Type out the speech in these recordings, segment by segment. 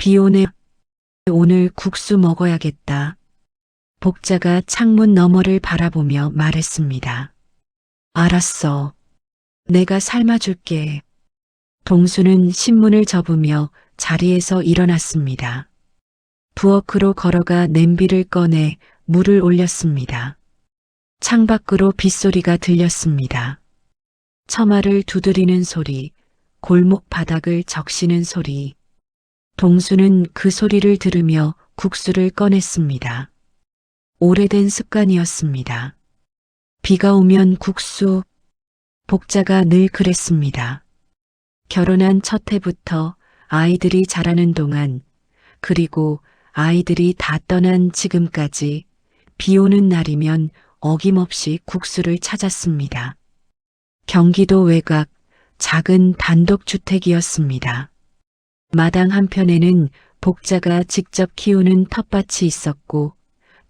비 오네. 오늘 국수 먹어야겠다. 복자가 창문 너머를 바라보며 말했습니다. 알았어. 내가 삶아줄게. 동수는 신문을 접으며 자리에서 일어났습니다. 부엌으로 걸어가 냄비를 꺼내 물을 올렸습니다. 창밖으로 빗소리가 들렸습니다. 처마를 두드리는 소리, 골목 바닥을 적시는 소리. 동수는 그 소리를 들으며 국수를 꺼냈습니다. 오래된 습관이었습니다. 비가 오면 국수. 복자가 늘 그랬습니다. 결혼한 첫 해부터 아이들이 자라는 동안, 그리고 아이들이 다 떠난 지금까지 비 오는 날이면 어김없이 국수를 찾았습니다. 경기도 외곽 작은 단독주택이었습니다. 마당 한편에는 복자가 직접 키우는 텃밭이 있었고,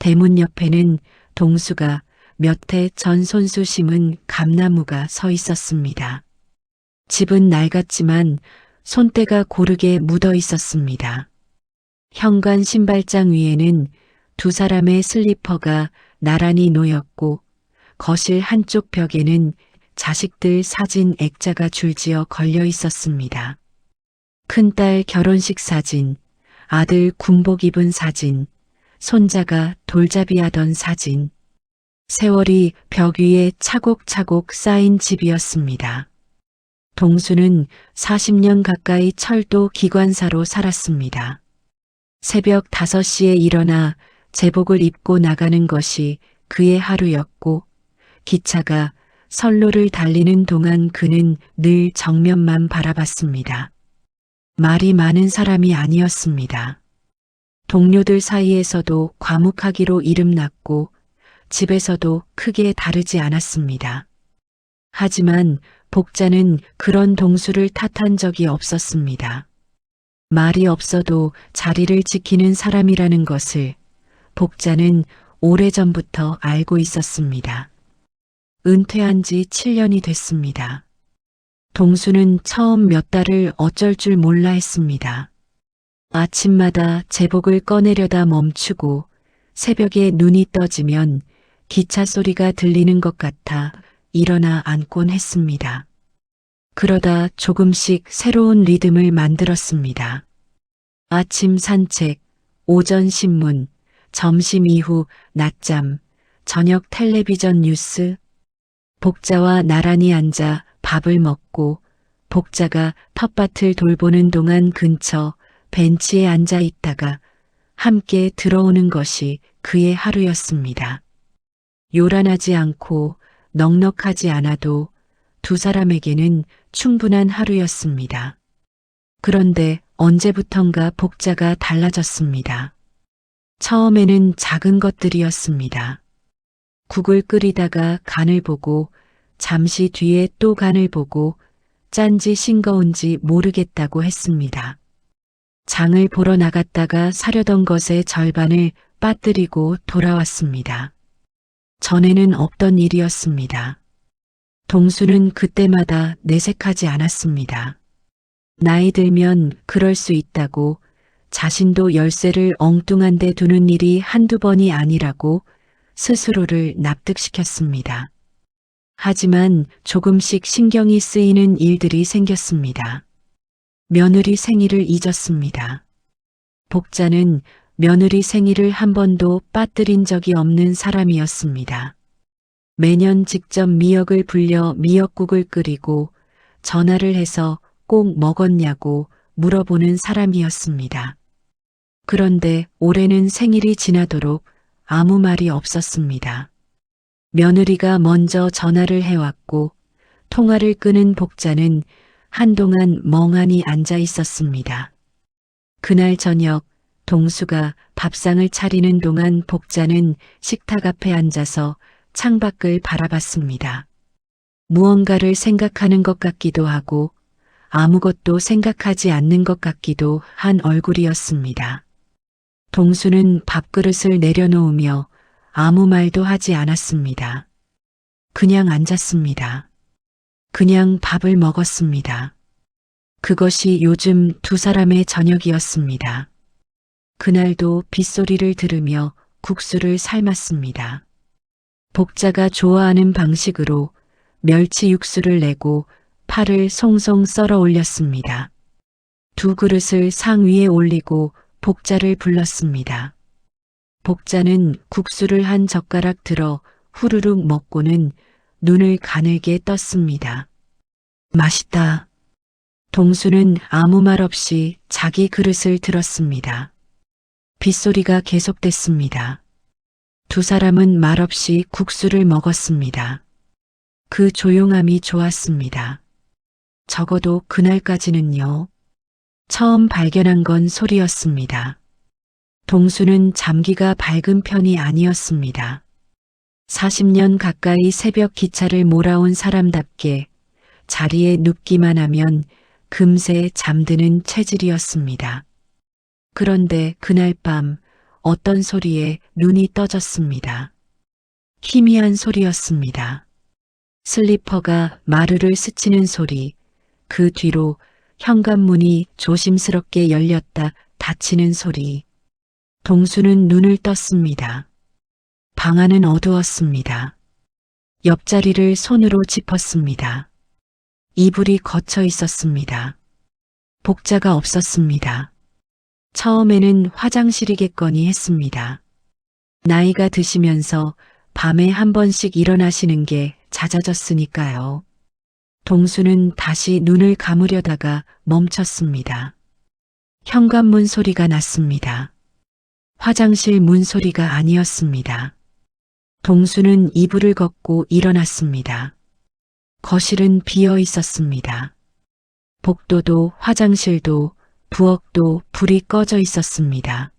대문 옆에는 동수가 몇 해 전 손수 심은 감나무가 서 있었습니다. 집은 낡았지만 손때가 고르게 묻어 있었습니다. 현관 신발장 위에는 두 사람의 슬리퍼가 나란히 놓였고, 거실 한쪽 벽에는 자식들 사진 액자가 줄지어 걸려 있었습니다. 큰딸 결혼식 사진, 아들 군복 입은 사진, 손자가 돌잡이 하던 사진. 세월이 벽 위에 차곡차곡 쌓인 집이었습니다. 동수는 40년 가까이 철도 기관사로 살았습니다. 새벽 5시에 일어나 제복을 입고 나가는 것이 그의 하루였고, 기차가 선로를 달리는 동안 그는 늘 정면만 바라봤습니다. 말이 많은 사람이 아니었습니다. 동료들 사이에서도 과묵하기로 이름났고, 집에서도 크게 다르지 않았습니다. 하지만 복자는 그런 동수를 탓한 적이 없었습니다. 말이 없어도 자리를 지키는 사람이라는 것을 복자는 오래전부터 알고 있었습니다. 은퇴한 지 7년이 됐습니다. 동수는 처음 몇 달을 어쩔 줄 몰라 했습니다. 아침마다 제복을 꺼내려다 멈추고 새벽에 눈이 떠지면 기차 소리가 들리는 것 같아 일어나 앉곤 했습니다. 그러다 조금씩 새로운 리듬을 만들었습니다. 아침 산책, 오전 신문, 점심 이후 낮잠, 저녁 텔레비전 뉴스. 복자와 나란히 앉아 밥을 먹고 복자가 텃밭을 돌보는 동안 근처 벤치에 앉아 있다가 함께 들어오는 것이 그의 하루였습니다. 요란하지 않고 넉넉하지 않아도 두 사람에게는 충분한 하루였습니다. 그런데 언제부턴가 복자가 달라졌습니다. 처음에는 작은 것들이었습니다. 국을 끓이다가 간을 보고 잠시 뒤에 또 간을 보고 짠지 싱거운지 모르겠다고 했습니다. 장을 보러 나갔다가 사려던 것의 절반을 빠뜨리고 돌아왔습니다. 전에는 없던 일이었습니다. 동수는 그때마다 내색하지 않았습니다. 나이 들면 그럴 수 있다고, 자신도 열쇠를 엉뚱한 데 두는 일이 한두 번이 아니라고 스스로를 납득시켰습니다. 하지만 조금씩 신경이 쓰이는 일들이 생겼습니다. 며느리 생일을 잊었습니다. 복자는 며느리 생일을 한 번도 빠뜨린 적이 없는 사람이었습니다. 매년 직접 미역을 불려 미역국을 끓이고 전화를 해서 꼭 먹었냐고 물어보는 사람이었습니다. 그런데 올해는 생일이 지나도록 아무 말이 없었습니다. 며느리가 먼저 전화를 해왔고 통화를 끄는 복자는 한동안 멍하니 앉아 있었습니다. 그날 저녁 동수가 밥상을 차리는 동안 복자는 식탁 앞에 앉아서 창밖을 바라봤습니다. 무언가를 생각하는 것 같기도 하고 아무것도 생각하지 않는 것 같기도 한 얼굴이었습니다. 동수는 밥그릇을 내려놓으며 아무 말도 하지 않았습니다. 그냥 앉았습니다. 그냥 밥을 먹었습니다. 그것이 요즘 두 사람의 저녁이었습니다. 그날도 빗소리를 들으며 국수를 삶았습니다. 복자가 좋아하는 방식으로 멸치 육수를 내고 파를 송송 썰어 올렸습니다. 두 그릇을 상 위에 올리고 복자를 불렀습니다. 복자는 국수를 한 젓가락 들어 후루룩 먹고는 눈을 가늘게 떴습니다. 맛있다. 동수는 아무 말 없이 자기 그릇을 들었습니다. 빗소리가 계속됐습니다. 두 사람은 말없이 국수를 먹었습니다. 그 조용함이 좋았습니다. 적어도 그날까지는요. 처음 발견한 건 소리였습니다. 동수는 잠기가 밝은 편이 아니었습니다. 40년 가까이 새벽 기차를 몰아온 사람답게 자리에 눕기만 하면 금세 잠드는 체질이었습니다. 그런데 그날 밤 어떤 소리에 눈이 떠졌습니다. 희미한 소리였습니다. 슬리퍼가 마루를 스치는 소리, 그 뒤로 현관문이 조심스럽게 열렸다 닫히는 소리. 동수는 눈을 떴습니다. 방 안은 어두웠습니다. 옆자리를 손으로 짚었습니다. 이불이 걷혀 있었습니다. 복자가 없었습니다. 처음에는 화장실이겠거니 했습니다. 나이가 드시면서 밤에 한 번씩 일어나시는 게 잦아졌으니까요. 동수는 다시 눈을 감으려다가 멈췄습니다. 현관문 소리가 났습니다. 화장실 문 소리가 아니었습니다. 동수는 이불을 걷고 일어났습니다. 거실은 비어 있었습니다. 복도도 화장실도 부엌도 불이 꺼져 있었습니다.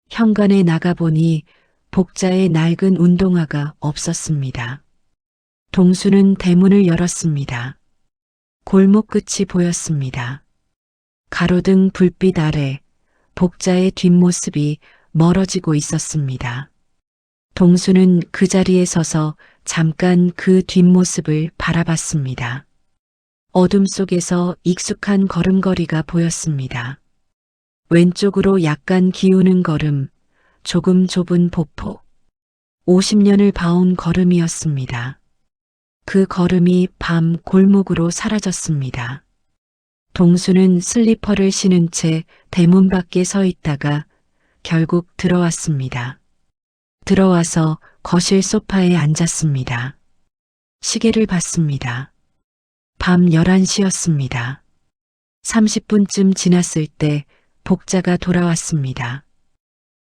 현관에 나가보니 복자의 낡은 운동화가 없었습니다. 동수는 대문을 열었습니다. 골목 끝이 보였습니다. 가로등 불빛 아래 복자의 뒷모습이 멀어지고 있었습니다. 동수는 그 자리에 서서 잠깐 그 뒷모습을 바라봤습니다. 어둠 속에서 익숙한 걸음걸이가 보였습니다. 왼쪽으로 약간 기우는 걸음, 조금 좁은 보폭. 50년을 봐온 걸음이었습니다. 그 걸음이 밤 골목으로 사라졌습니다. 동수는 슬리퍼를 신은 채 대문 밖에 서 있다가 결국 들어왔습니다. 들어와서 거실 소파에 앉았습니다. 시계를 봤습니다. 밤 11시였습니다. 30분쯤 지났을 때 복자가 돌아왔습니다.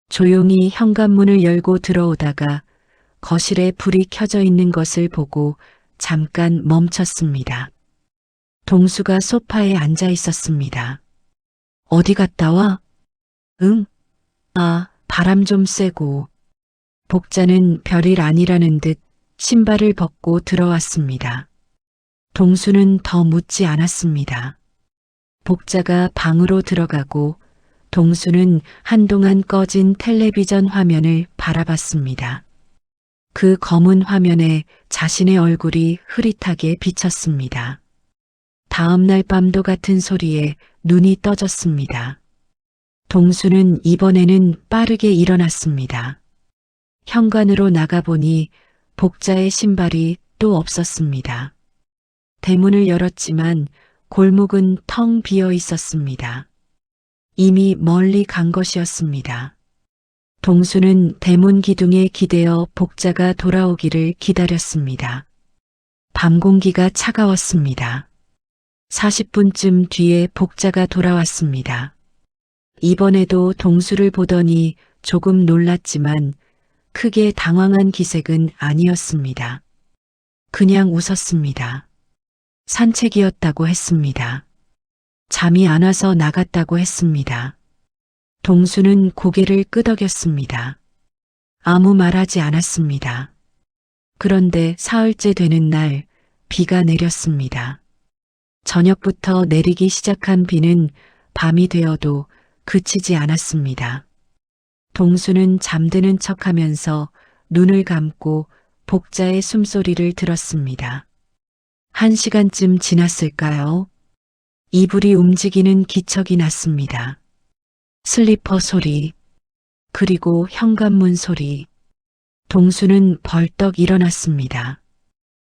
조용히 현관문을 열고 들어오다가 거실에 불이 켜져 있는 것을 보고 잠깐 멈췄습니다. 동수가 소파에 앉아 있었습니다. 어디 갔다 와? 응? 아, 바람 좀 쐬고. 복자는 별일 아니라는 듯 신발을 벗고 들어왔습니다. 동수는 더 묻지 않았습니다. 복자가 방으로 들어가고 동수는 한동안 꺼진 텔레비전 화면을 바라봤습니다. 그 검은 화면에 자신의 얼굴이 흐릿하게 비쳤습니다. 다음 날 밤도 같은 소리에 눈이 떠졌습니다. 동수는 이번에는 빠르게 일어났습니다. 현관으로 나가보니 복자의 신발이 또 없었습니다. 대문을 열었지만 골목은 텅 비어 있었습니다. 이미 멀리 간 것이었습니다. 동수는 대문 기둥에 기대어 복자가 돌아오기를 기다렸습니다. 밤 공기가 차가웠습니다. 40분쯤 뒤에 복자가 돌아왔습니다. 이번에도 동수를 보더니 조금 놀랐지만 크게 당황한 기색은 아니었습니다. 그냥 웃었습니다. 산책이었다고 했습니다. 잠이 안 와서 나갔다고 했습니다. 동수는 고개를 끄덕였습니다. 아무 말하지 않았습니다. 그런데 사흘째 되는 날 비가 내렸습니다. 저녁부터 내리기 시작한 비는 밤이 되어도 그치지 않았습니다. 동수는 잠드는 척하면서 눈을 감고 복자의 숨소리를 들었습니다. 1시간쯤 지났을까요? 이불이 움직이는 기척이 났습니다. 슬리퍼 소리, 그리고 현관문 소리. 동수는 벌떡 일어났습니다.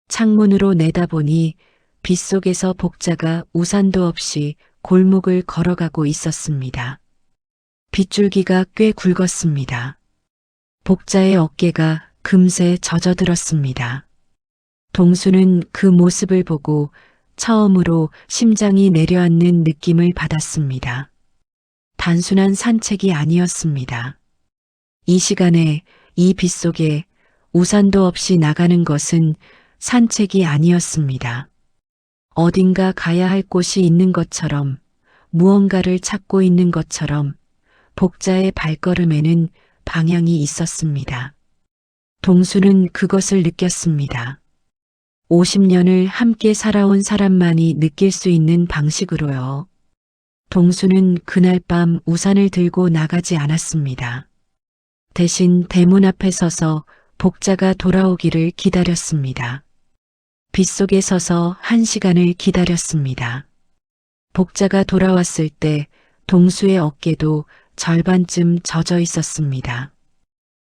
창문으로 내다보니 빗속에서 복자가 우산도 없이 골목을 걸어가고 있었습니다. 빗줄기가 꽤 굵었습니다. 복자의 어깨가 금세 젖어들었습니다. 동수는 그 모습을 보고 처음으로 심장이 내려앉는 느낌을 받았습니다. 단순한 산책이 아니었습니다. 이 시간에 이 빗속에 우산도 없이 나가는 것은 산책이 아니었습니다. 어딘가 가야 할 곳이 있는 것처럼, 무언가를 찾고 있는 것처럼 복자의 발걸음에는 방향이 있었습니다. 동수는 그것을 느꼈습니다. 50년을 함께 살아온 사람만이 느낄 수 있는 방식으로요. 동수는 그날 밤 우산을 들고 나가지 않았습니다. 대신 대문 앞에 서서 복자가 돌아오기를 기다렸습니다. 빗속에 서서 1시간을 기다렸습니다. 복자가 돌아왔을 때 동수의 어깨도 절반쯤 젖어 있었습니다.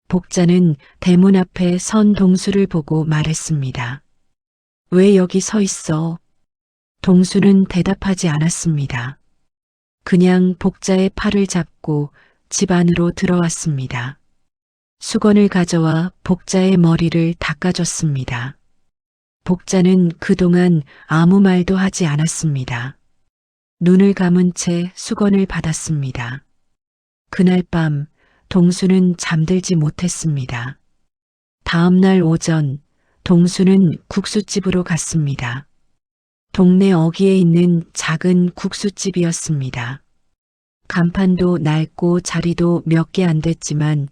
복자는 대문 앞에 선 동수를 보고 말했습니다. 왜 여기 서 있어? 동수는 대답하지 않았습니다. 그냥 복자의 팔을 잡고 집 안으로 들어왔습니다. 수건을 가져와 복자의 머리를 닦아줬습니다. 복자는 그동안 아무 말도 하지 않았습니다. 눈을 감은 채 수건을 받았습니다. 그날 밤 동수는 잠들지 못했습니다. 다음 날 오전 동수는 국수집으로 갔습니다. 동네 어귀에 있는 작은 국수집이었습니다. 간판도 낡고 자리도 몇 개 안 됐지만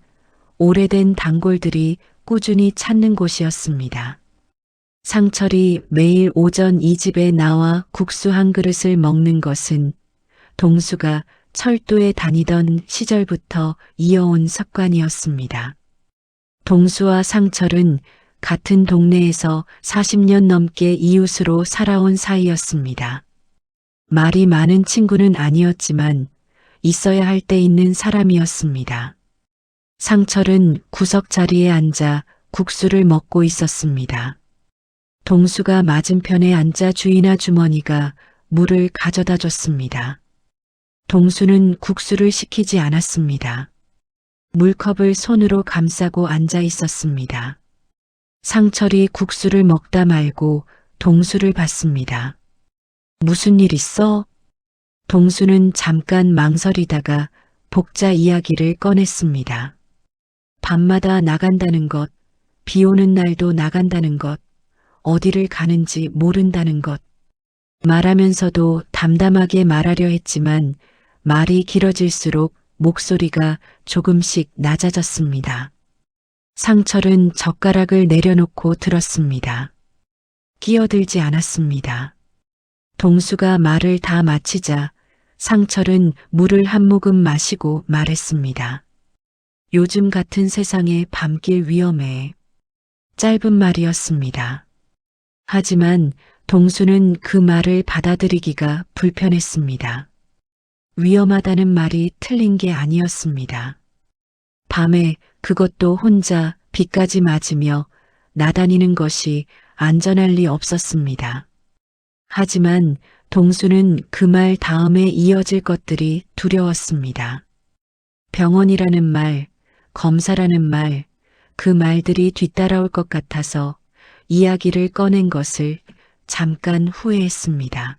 오래된 단골들이 꾸준히 찾는 곳이었습니다. 상철이 매일 오전 이 집에 나와 국수 한 그릇을 먹는 것은 동수가 철도에 다니던 시절부터 이어온 습관이었습니다. 동수와 상철은 같은 동네에서 40년 넘게 이웃으로 살아온 사이였습니다. 말이 많은 친구는 아니었지만 있어야 할 때 있는 사람이었습니다. 상철은 구석 자리에 앉아 국수를 먹고 있었습니다. 동수가 맞은편에 앉아 주인 아주머니가 물을 가져다 줬습니다. 동수는 국수를 시키지 않았습니다. 물컵을 손으로 감싸고 앉아 있었습니다. 상철이 국수를 먹다 말고 동수를 봤습니다. 무슨 일 있어? 동수는 잠깐 망설이다가 복자 이야기를 꺼냈습니다. 밤마다 나간다는 것, 비 오는 날도 나간다는 것, 어디를 가는지 모른다는 것. 말하면서도 담담하게 말하려 했지만 말이 길어질수록 목소리가 조금씩 낮아졌습니다. 상철은 젓가락을 내려놓고 들었습니다. 끼어들지 않았습니다. 동수가 말을 다 마치자 상철은 물을 한 모금 마시고 말했습니다. 요즘 같은 세상에 밤길 위험해. 짧은 말이었습니다. 하지만 동수는 그 말을 받아들이기가 불편했습니다. 위험하다는 말이 틀린 게 아니었습니다. 밤에 그것도 혼자 비까지 맞으며 나다니는 것이 안전할 리 없었습니다. 하지만 동수는 그 말 다음에 이어질 것들이 두려웠습니다. 병원이라는 말, 검사라는 말, 그 말들이 뒤따라올 것 같아서 이야기를 꺼낸 것을 잠깐 후회했습니다.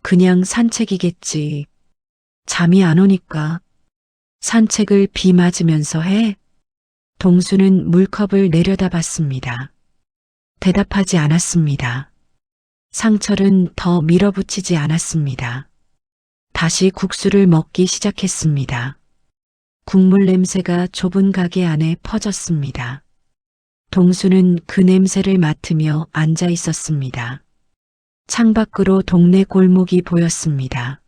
그냥 산책이겠지. 잠이 안 오니까. 산책을 비 맞으면서 해? 동수는 물컵을 내려다봤습니다. 대답하지 않았습니다. 상철은 더 밀어붙이지 않았습니다. 다시 국수를 먹기 시작했습니다. 국물 냄새가 좁은 가게 안에 퍼졌습니다. 동수는 그 냄새를 맡으며 앉아 있었습니다. 창밖으로 동네 골목이 보였습니다.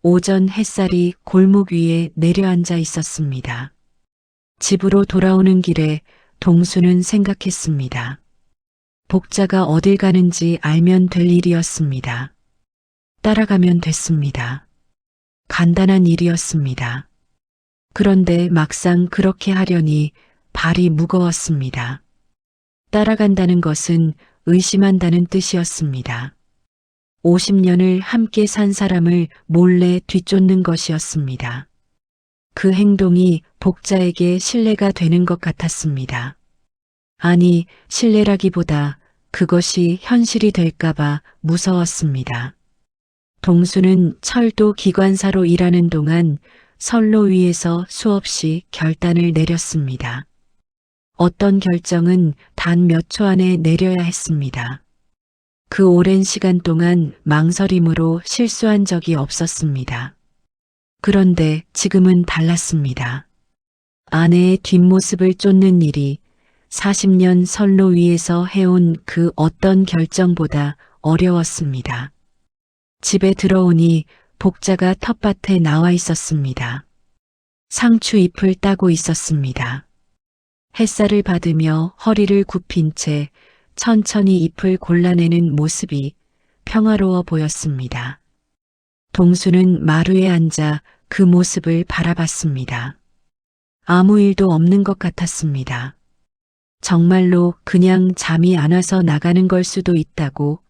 오전 햇살이 골목 위에 내려앉아 있었습니다. 집으로 돌아오는 길에 동수는 생각했습니다. 복자가 어딜 가는지 알면 될 일이었습니다. 따라가면 됐습니다. 간단한 일이었습니다. 그런데 막상 그렇게 하려니 발이 무거웠습니다. 따라간다는 것은 의심한다는 뜻이었습니다. 50년을 함께 산 사람을 몰래 뒤쫓는 것이었습니다. 그 행동이 복자에게 신뢰가 되는 것 같았습니다. 아니, 신뢰라기보다 그것이 현실이 될까봐 무서웠습니다. 동수는 철도 기관사로 일하는 동안 선로 위에서 수없이 결단을 내렸습니다. 어떤 결정은 단 몇 초 안에 내려야 했습니다. 그 오랜 시간 동안 망설임으로 실수한 적이 없었습니다. 그런데 지금은 달랐습니다. 아내의 뒷모습을 쫓는 일이 40년 선로 위에서 해온 그 어떤 결정보다 어려웠습니다. 집에 들어오니 복자가 텃밭에 나와 있었습니다. 상추 잎을 따고 있었습니다. 햇살을 받으며 허리를 굽힌 채 천천히 잎을 골라내는 모습이 평화로워 보였습니다. 동수는 마루에 앉아 그 모습을 바라봤습니다. 아무 일도 없는 것 같았습니다. 정말로 그냥 잠이 안 와서 나가는 걸 수도 있다고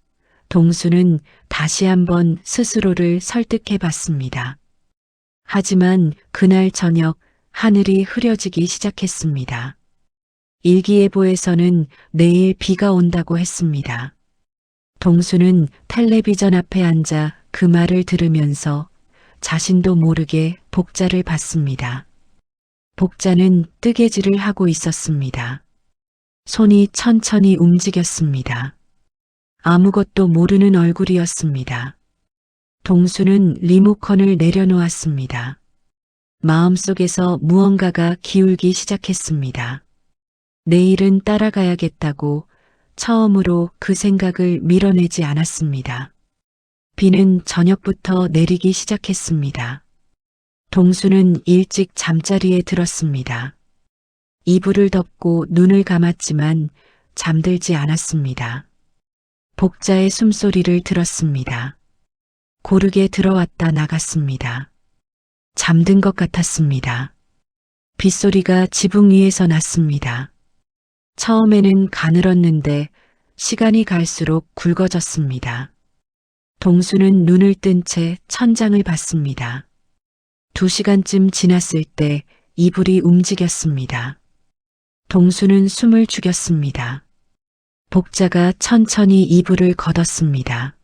동수는 다시 한번 스스로를 설득해 봤습니다. 하지만 그날 저녁 하늘이 흐려지기 시작했습니다. 일기예보에서는 내일 비가 온다고 했습니다. 동수는 텔레비전 앞에 앉아 그 말을 들으면서 자신도 모르게 복자를 봤습니다. 복자는 뜨개질을 하고 있었습니다. 손이 천천히 움직였습니다. 아무것도 모르는 얼굴이었습니다. 동수는 리모컨을 내려놓았습니다. 마음속에서 무언가가 기울기 시작했습니다. 내일은 따라가야겠다고 처음으로 그 생각을 밀어내지 않았습니다. 비는 저녁부터 내리기 시작했습니다. 동수는 일찍 잠자리에 들었습니다. 이불을 덮고 눈을 감았지만 잠들지 않았습니다. 복자의 숨소리를 들었습니다. 고르게 들어왔다 나갔습니다. 잠든 것 같았습니다. 빗소리가 지붕 위에서 났습니다. 처음에는 가늘었는데 시간이 갈수록 굵어졌습니다. 동수는 눈을 뜬 채 천장을 봤습니다. 2시간쯤 지났을 때 이불이 움직였습니다. 동수는 숨을 죽였습니다. 복자가 천천히 이불을 걷었습니다.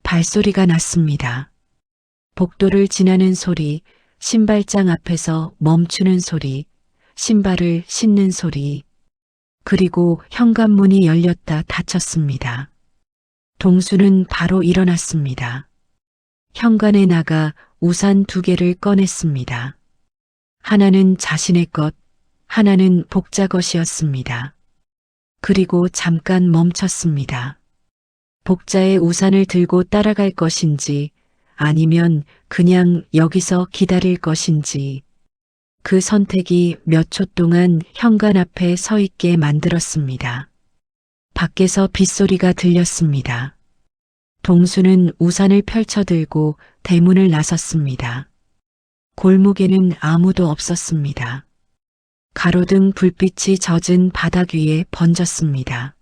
발소리가 났습니다. 복도를 지나는 소리, 신발장 앞에서 멈추는 소리, 신발을 신는 소리, 그리고 현관문이 열렸다 닫혔습니다. 동수는 바로 일어났습니다. 현관에 나가 우산 2개를 꺼냈습니다. 하나는 자신의 것, 하나는 복자 것이었습니다. 그리고 잠깐 멈췄습니다. 복자의 우산을 들고 따라갈 것인지 아니면 그냥 여기서 기다릴 것인지 그 선택이 몇 초 동안 현관 앞에 서 있게 만들었습니다. 밖에서 빗소리가 들렸습니다. 동수는 우산을 펼쳐들고 대문을 나섰습니다. 골목에는 아무도 없었습니다. 가로등 불빛이 젖은 바닥 위에 번졌습니다.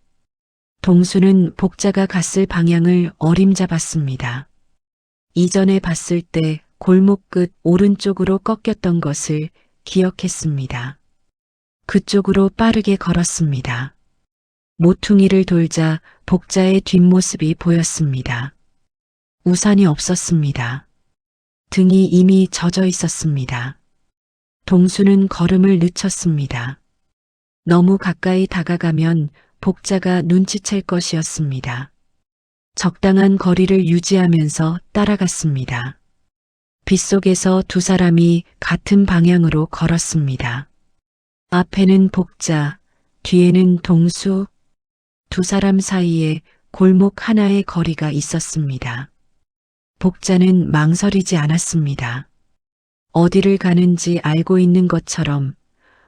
동수는 복자가 갔을 방향을 어림잡았습니다. 이전에 봤을 때 골목 끝 오른쪽으로 꺾였던 것을 기억했습니다. 그쪽으로 빠르게 걸었습니다. 모퉁이를 돌자 복자의 뒷모습이 보였습니다. 우산이 없었습니다. 등이 이미 젖어 있었습니다. 동수는 걸음을 늦췄습니다. 너무 가까이 다가가면 복자가 눈치챌 것이었습니다. 적당한 거리를 유지하면서 따라갔습니다. 빗속에서 2 사람이 같은 방향으로 걸었습니다. 앞에는 복자, 뒤에는 동수, 2 사람 사이에 골목 하나의 거리가 있었습니다. 복자는 망설이지 않았습니다. 어디를 가는지 알고 있는 것처럼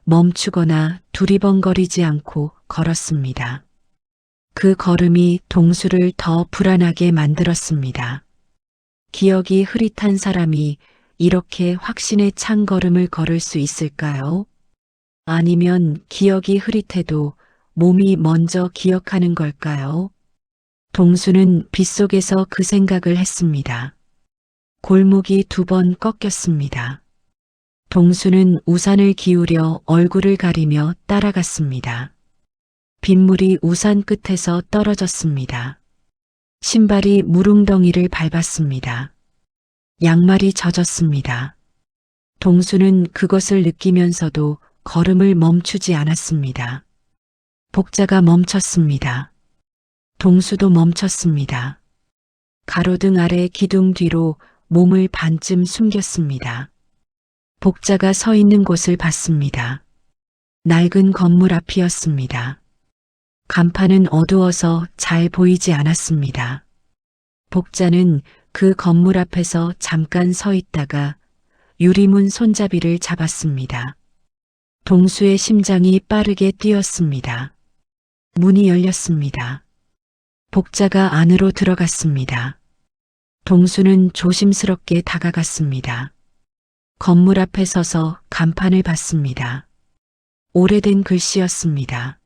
멈추거나 두리번거리지 않고 걸었습니다. 그 걸음이 동수를 더 불안하게 만들었습니다. 기억이 흐릿한 사람이 이렇게 확신에 찬 걸음을 걸을 수 있을까요? 아니면 기억이 흐릿해도 몸이 먼저 기억하는 걸까요? 동수는 빗속에서 그 생각을 했습니다. 골목이 2번 꺾였습니다. 동수는 우산을 기울여 얼굴을 가리며 따라갔습니다. 빗물이 우산 끝에서 떨어졌습니다. 신발이 무릉덩이를 밟았습니다. 양말이 젖었습니다. 동수는 그것을 느끼면서도 걸음을 멈추지 않았습니다. 복자가 멈췄습니다. 동수도 멈췄습니다. 가로등 아래 기둥 뒤로 몸을 반쯤 숨겼습니다. 복자가 서 있는 곳을 봤습니다. 낡은 건물 앞이었습니다. 간판은 어두워서 잘 보이지 않았습니다. 복자는 그 건물 앞에서 잠깐 서 있다가 유리문 손잡이를 잡았습니다. 동수의 심장이 빠르게 뛰었습니다. 문이 열렸습니다. 복자가 안으로 들어갔습니다. 동수는 조심스럽게 다가갔습니다. 건물 앞에 서서 간판을 봤습니다. 오래된 글씨였습니다.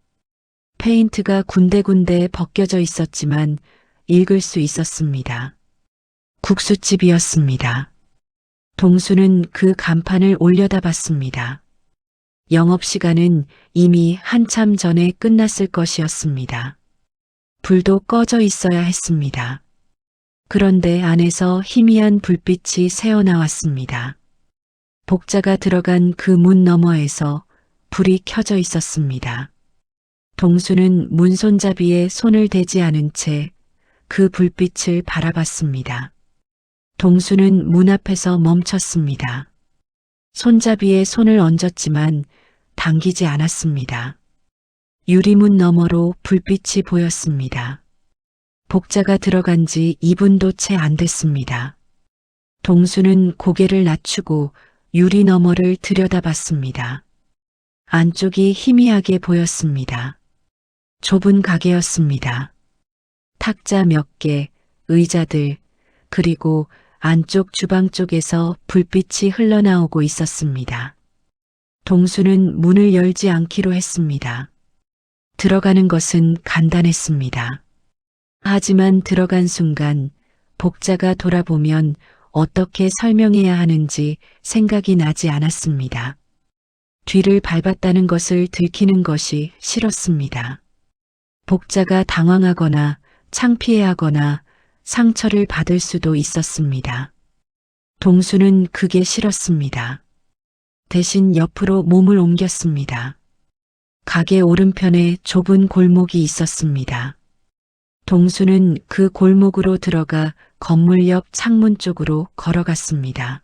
페인트가 군데군데 벗겨져 있었지만 읽을 수 있었습니다. 국수집이었습니다. 동수는 그 간판을 올려다봤습니다. 영업시간은 이미 한참 전에 끝났을 것이었습니다. 불도 꺼져 있어야 했습니다. 그런데 안에서 희미한 불빛이 새어나왔습니다. 복자가 들어간 그 문 너머에서 불이 켜져 있었습니다. 동수는 문손잡이에 손을 대지 않은 채 그 불빛을 바라봤습니다. 동수는 문 앞에서 멈췄습니다. 손잡이에 손을 얹었지만 당기지 않았습니다. 유리문 너머로 불빛이 보였습니다. 복자가 들어간 지 2분도 채 안 됐습니다. 동수는 고개를 낮추고 유리 너머를 들여다봤습니다. 안쪽이 희미하게 보였습니다. 좁은 가게였습니다. 탁자 몇 개, 의자들, 그리고 안쪽 주방 쪽에서 불빛이 흘러나오고 있었습니다. 동수는 문을 열지 않기로 했습니다. 들어가는 것은 간단했습니다. 하지만 들어간 순간 복자가 돌아보면 어떻게 설명해야 하는지 생각이 나지 않았습니다. 뒤를 밟았다는 것을 들키는 것이 싫었습니다. 복자가 당황하거나 창피해하거나 상처를 받을 수도 있었습니다. 동수는 그게 싫었습니다. 대신 옆으로 몸을 옮겼습니다. 가게 오른편에 좁은 골목이 있었습니다. 동수는 그 골목으로 들어가 건물 옆 창문 쪽으로 걸어갔습니다.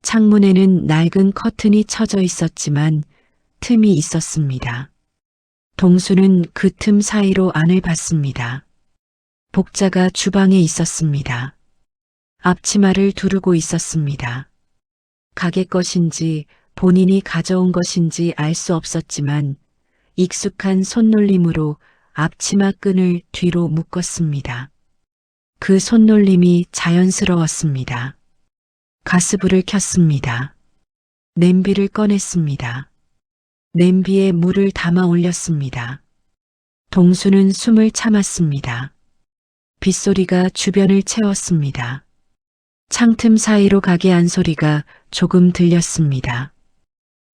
창문에는 낡은 커튼이 쳐져 있었지만 틈이 있었습니다. 동수는 그 틈 사이로 안을 봤습니다. 복자가 주방에 있었습니다. 앞치마를 두르고 있었습니다. 가게 것인지 본인이 가져온 것인지 알 수 없었지만 익숙한 손놀림으로 앞치마 끈을 뒤로 묶었습니다. 그 손놀림이 자연스러웠습니다. 가스불을 켰습니다. 냄비를 꺼냈습니다. 냄비에 물을 담아 올렸습니다. 동수는 숨을 참았습니다. 빗소리가 주변을 채웠습니다. 창틈 사이로 가게 안 소리가 조금 들렸습니다.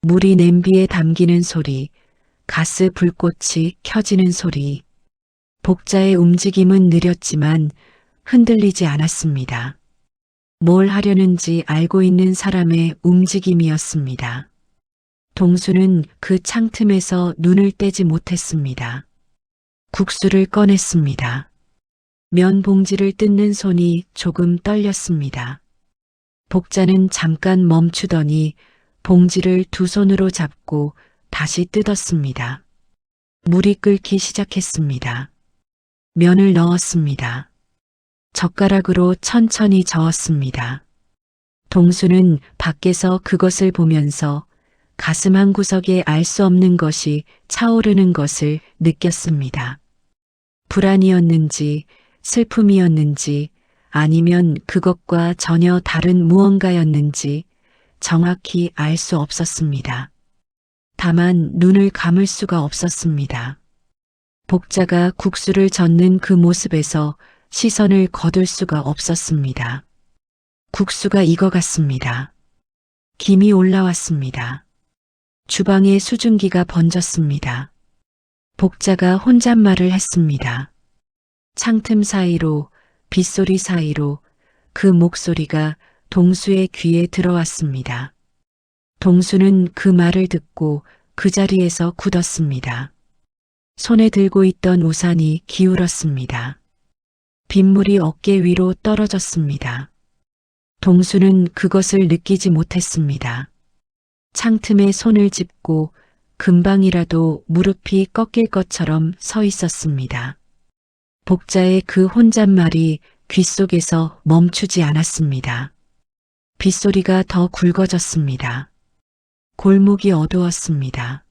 물이 냄비에 담기는 소리, 가스 불꽃이 켜지는 소리. 복자의 움직임은 느렸지만 흔들리지 않았습니다. 뭘 하려는지 알고 있는 사람의 움직임이었습니다. 동수는 그 창틈에서 눈을 떼지 못했습니다. 국수를 꺼냈습니다. 면 봉지를 뜯는 손이 조금 떨렸습니다. 복자는 잠깐 멈추더니 봉지를 2손으로 잡고 다시 뜯었습니다. 물이 끓기 시작했습니다. 면을 넣었습니다. 젓가락으로 천천히 저었습니다. 동수는 밖에서 그것을 보면서 가슴 한구석에 알 수 없는 것이 차오르는 것을 느꼈습니다. 불안이었는지 슬픔이었는지 아니면 그것과 전혀 다른 무언가였는지 정확히 알 수 없었습니다. 다만 눈을 감을 수가 없었습니다. 복자가 국수를 젓는 그 모습에서 시선을 거둘 수가 없었습니다. 국수가 익어갔습니다. 김이 올라왔습니다. 주방에 수증기가 번졌습니다. 복자가 혼잣말을 했습니다. 창틈 사이로, 빗소리 사이로 그 목소리가 동수의 귀에 들어왔습니다. 동수는 그 말을 듣고 그 자리에서 굳었습니다. 손에 들고 있던 우산이 기울었습니다. 빗물이 어깨 위로 떨어졌습니다. 동수는 그것을 느끼지 못했습니다. 창틈에 손을 짚고 금방이라도 무릎이 꺾일 것처럼 서 있었습니다. 복자의 그 혼잣말이 귓속에서 멈추지 않았습니다. 빗소리가 더 굵어졌습니다. 골목이 어두웠습니다.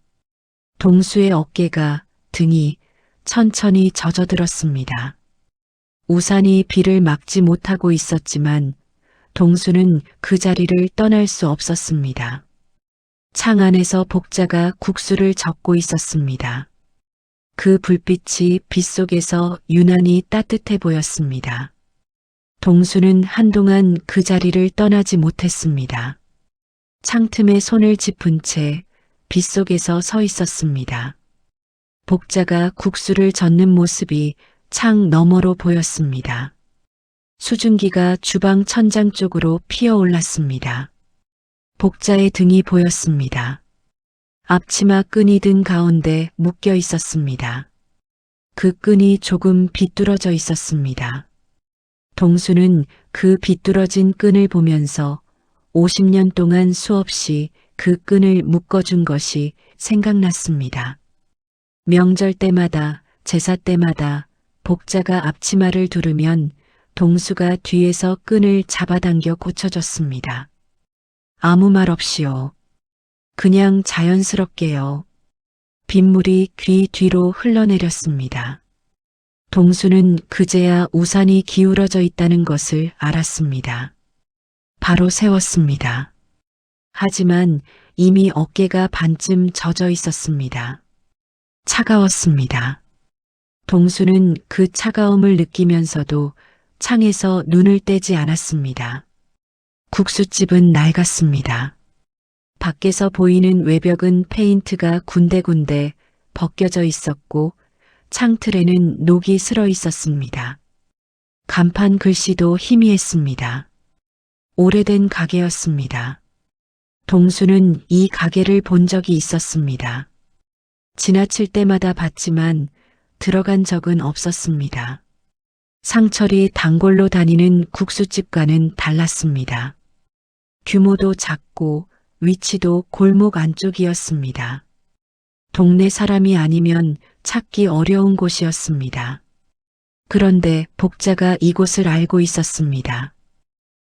동수의 어깨가, 등이 천천히 젖어들었습니다. 우산이 비를 막지 못하고 있었지만 동수는 그 자리를 떠날 수 없었습니다. 창 안에서 복자가 국수를 젓고 있었습니다. 그 불빛이 빗속에서 유난히 따뜻해 보였습니다. 동수는 한동안 그 자리를 떠나지 못했습니다. 창틈에 손을 짚은 채 빗속에서 서 있었습니다. 복자가 국수를 젓는 모습이 창 너머로 보였습니다. 수증기가 주방 천장 쪽으로 피어올랐습니다. 복자의 등이 보였습니다. 앞치마 끈이 등 가운데 묶여 있었습니다. 그 끈이 조금 비뚤어져 있었습니다. 동수는 그 비뚤어진 끈을 보면서 50년 동안 수없이 그 끈을 묶어준 것이 생각났습니다. 명절 때마다, 제사 때마다 복자가 앞치마를 두르면 동수가 뒤에서 끈을 잡아당겨 고쳐줬습니다. 아무 말 없이요. 그냥 자연스럽게요. 빗물이 귀 뒤로 흘러내렸습니다. 동수는 그제야 우산이 기울어져 있다는 것을 알았습니다. 바로 세웠습니다. 하지만 이미 어깨가 반쯤 젖어 있었습니다. 차가웠습니다. 동수는 그 차가움을 느끼면서도 창에서 눈을 떼지 않았습니다. 국수집은 낡았습니다. 밖에서 보이는 외벽은 페인트가 군데군데 벗겨져 있었고 창틀에는 녹이 슬어 있었습니다. 간판 글씨도 희미했습니다. 오래된 가게였습니다. 동수는 이 가게를 본 적이 있었습니다. 지나칠 때마다 봤지만 들어간 적은 없었습니다. 상철이 단골로 다니는 국수집과는 달랐습니다. 규모도 작고 위치도 골목 안쪽이었습니다. 동네 사람이 아니면 찾기 어려운 곳이었습니다. 그런데 복자가 이곳을 알고 있었습니다.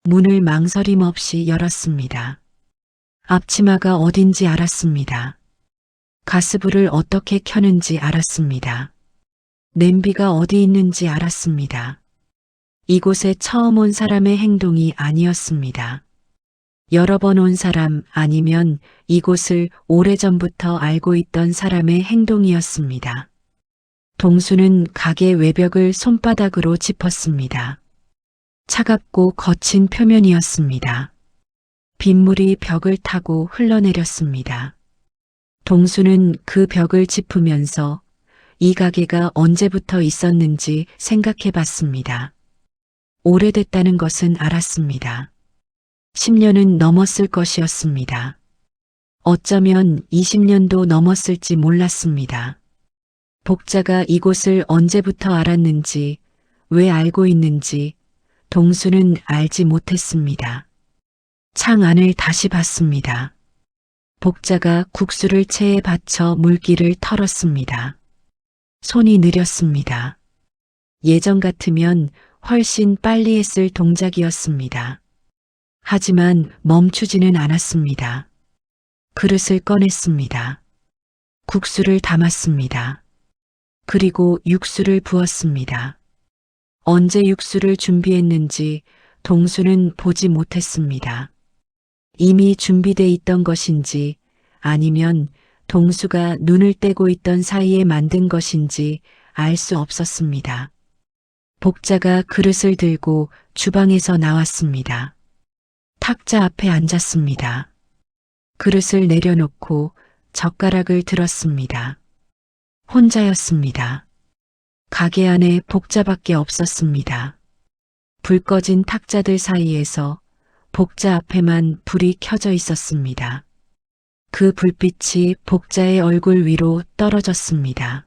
문을 망설임 없이 열었습니다. 앞치마가 어딘지 알았습니다. 가스불을 어떻게 켜는지 알았습니다. 냄비가 어디 있는지 알았습니다. 이곳에 처음 온 사람의 행동이 아니었습니다. 여러 번 온 사람 아니면 이곳을 오래전부터 알고 있던 사람의 행동이었습니다. 동수는 가게 외벽을 손바닥으로 짚었습니다. 차갑고 거친 표면이었습니다. 빗물이 벽을 타고 흘러내렸습니다. 동수는 그 벽을 짚으면서 이 가게가 언제부터 있었는지 생각해 봤습니다. 오래됐다는 것은 알았습니다. 10년은 넘었을 것이었습니다. 어쩌면 20년도 넘었을지 몰랐습니다. 복자가 이곳을 언제부터 알았는지, 왜 알고 있는지 동수는 알지 못했습니다. 창 안을 다시 봤습니다. 복자가 국수를 체에 받쳐 물기를 털었습니다. 손이 느렸습니다. 예전 같으면 훨씬 빨리 했을 동작이었습니다. 하지만 멈추지는 않았습니다. 그릇을 꺼냈습니다. 국수를 담았습니다. 그리고 육수를 부었습니다. 언제 육수를 준비했는지 동수는 보지 못했습니다. 이미 준비돼 있던 것인지 아니면 동수가 눈을 떼고 있던 사이에 만든 것인지 알 수 없었습니다. 복자가 그릇을 들고 주방에서 나왔습니다. 탁자 앞에 앉았습니다. 그릇을 내려놓고 젓가락을 들었습니다. 혼자였습니다. 가게 안에 복자밖에 없었습니다. 불 꺼진 탁자들 사이에서 복자 앞에만 불이 켜져 있었습니다. 그 불빛이 복자의 얼굴 위로 떨어졌습니다.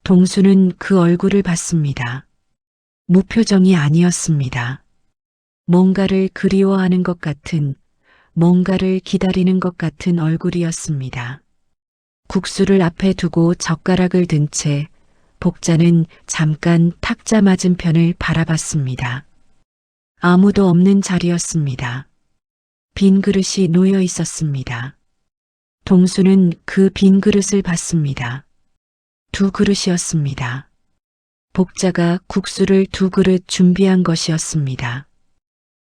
동수는 그 얼굴을 봤습니다. 무표정이 아니었습니다. 뭔가를 그리워하는 것 같은, 뭔가를 기다리는 것 같은 얼굴이었습니다. 국수를 앞에 두고 젓가락을 든 채 복자는 잠깐 탁자 맞은편을 바라봤습니다. 아무도 없는 자리였습니다. 빈 그릇이 놓여 있었습니다. 동수는 그 빈 그릇을 봤습니다. 두 그릇이었습니다. 복자가 국수를 두 그릇 준비한 것이었습니다.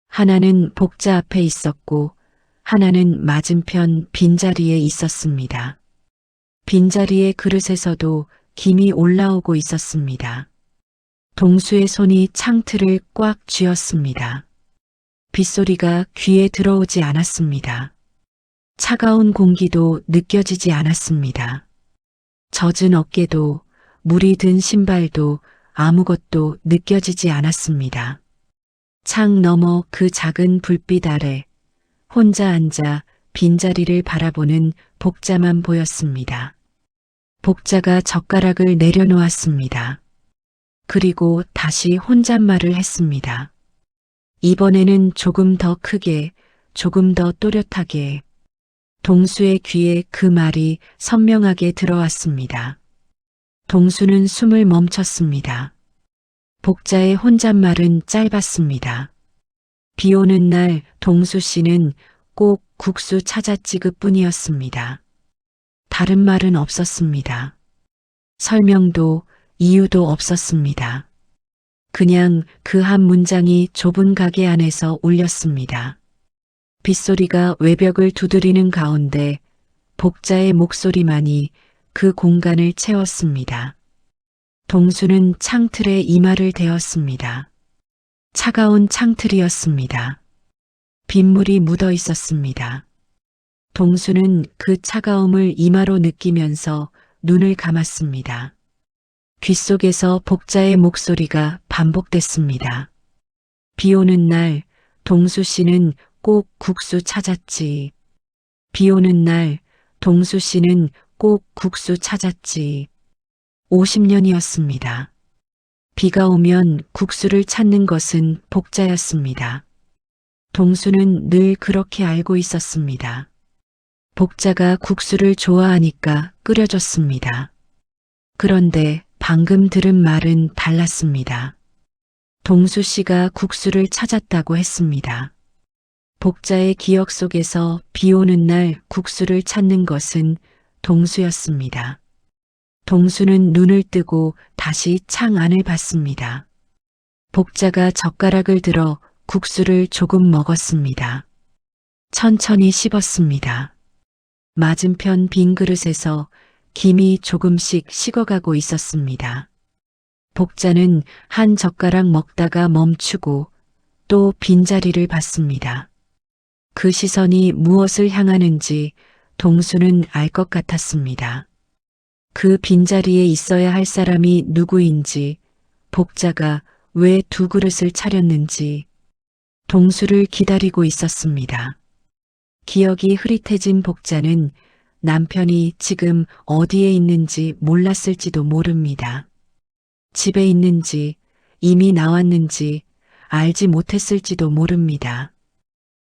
하나는 복자 앞에 있었고 하나는 맞은편 빈자리에 있었습니다. 빈자리의 그릇에서도 김이 올라오고 있었습니다. 동수의 손이 창틀을 꽉 쥐었습니다. 빗소리가 귀에 들어오지 않았습니다. 차가운 공기도 느껴지지 않았습니다. 젖은 어깨도 물이 든 신발도 아무것도 느껴지지 않았습니다. 창 너머 그 작은 불빛 아래 혼자 앉아 빈자리를 바라보는 복자만 보였습니다. 복자가 젓가락을 내려놓았습니다. 그리고 다시 혼잣말을 했습니다. 이번에는 조금 더 크게, 조금 더 또렷하게. 동수의 귀에 그 말이 선명하게 들어왔습니다. 동수는 숨을 멈췄습니다. 복자의 혼잣말은 짧았습니다. 비 오는 날 동수 씨는 꼭 국수 찾았지 그뿐이었습니다. 다른 말은 없었습니다. 설명도 이유도 없었습니다. 그냥 그 한 문장이 좁은 가게 안에서 울렸습니다. 빗소리가 외벽을 두드리는 가운데 복자의 목소리만이 그 공간을 채웠습니다. 동수는 창틀에 이마를 대었습니다. 차가운 창틀이었습니다. 빗물이 묻어 있었습니다. 동수는 그 차가움을 이마로 느끼면서 눈을 감았습니다. 귓속에서 복자의 목소리가 반복됐습니다. 비 오는 날 동수 씨는 꼭 국수 찾았지. 비 오는 날 동수 씨는 꼭 국수 찾았지. 50년이었습니다. 비가 오면 국수를 찾는 것은 복자였습니다. 동수는 늘 그렇게 알고 있었습니다. 복자가 국수를 좋아하니까 끓여줬습니다. 그런데 방금 들은 말은 달랐습니다. 동수 씨가 국수를 찾았다고 했습니다. 복자의 기억 속에서 비 오는 날 국수를 찾는 것은 동수였습니다. 동수는 눈을 뜨고 다시 창 안을 봤습니다. 복자가 젓가락을 들어 국수를 조금 먹었습니다. 천천히 씹었습니다. 맞은편 빈 그릇에서 김이 조금씩 식어가고 있었습니다. 복자는 한 젓가락 먹다가 멈추고 또 빈자리를 봤습니다. 그 시선이 무엇을 향하는지 동수는 알 것 같았습니다. 그 빈자리에 있어야 할 사람이 누구인지, 복자가 왜 두 그릇을 차렸는지 동수를 기다리고 있었습니다. 기억이 흐릿해진 복자는 남편이 지금 어디에 있는지 몰랐을지도 모릅니다. 집에 있는지 이미 나왔는지 알지 못했을지도 모릅니다.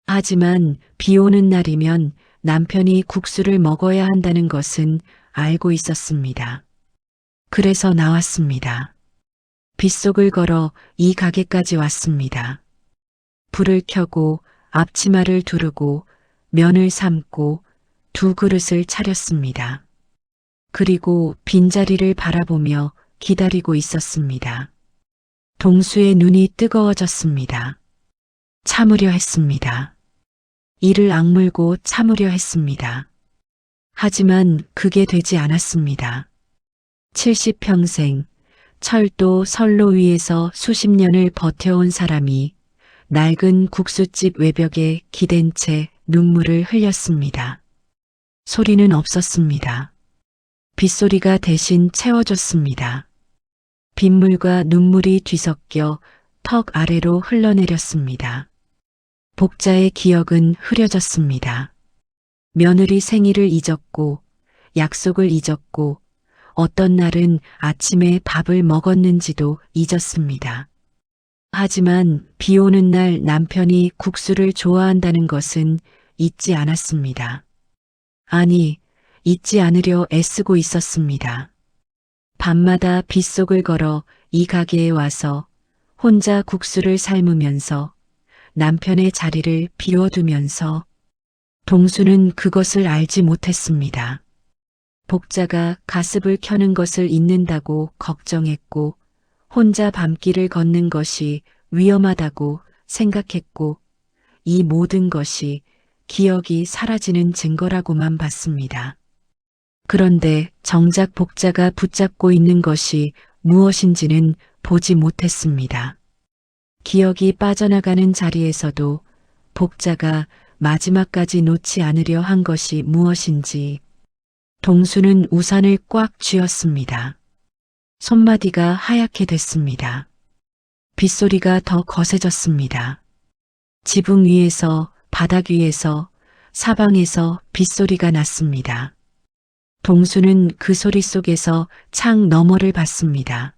하지만 비 오는 날이면 남편이 국수를 먹어야 한다는 것은 알고 있었습니다. 그래서 나왔습니다. 빗속을 걸어 이 가게까지 왔습니다. 불을 켜고 앞치마를 두르고 면을 삶고 두 그릇을 차렸습니다. 그리고 빈자리를 바라보며 기다리고 있었습니다. 동수의 눈이 뜨거워졌습니다. 참으려 했습니다. 이를 악물고 참으려 했습니다. 하지만 그게 되지 않았습니다. 70평생 철도 선로 위에서 수십 년을 버텨온 사람이 낡은 국수집 외벽에 기댄 채 눈물을 흘렸습니다. 소리는 없었습니다. 빗소리가 대신 채워줬습니다. 빗물과 눈물이 뒤섞여 턱 아래로 흘러내렸습니다. 복자의 기억은 흐려졌습니다. 며느리 생일을 잊었고 약속을 잊었고 어떤 날은 아침에 밥을 먹었는지도 잊었습니다. 하지만 비 오는 날 남편이 국수를 좋아한다는 것은 잊지 않았습니다. 아니, 잊지 않으려 애쓰고 있었습니다. 밤마다 빗속을 걸어 이 가게에 와서 혼자 국수를 삶으면서 남편의 자리를 비워두면서 동수는 그것을 알지 못했습니다. 복자가 가습을 켜는 것을 잊는다고 걱정했고 혼자 밤길을 걷는 것이 위험하다고 생각했고 이 모든 것이 기억이 사라지는 증거라고만 봤습니다. 그런데 정작 복자가 붙잡고 있는 것이 무엇인지는 보지 못했습니다. 기억이 빠져나가는 자리에서도 복자가 마지막까지 놓지 않으려 한 것이 무엇인지 동수는 우산을 꽉 쥐었습니다. 손마디가 하얗게 됐습니다. 빗소리가 더 거세졌습니다. 지붕 위에서, 바닥 위에서, 사방에서 빗소리가 났습니다. 동수는 그 소리 속에서 창 너머를 봤습니다.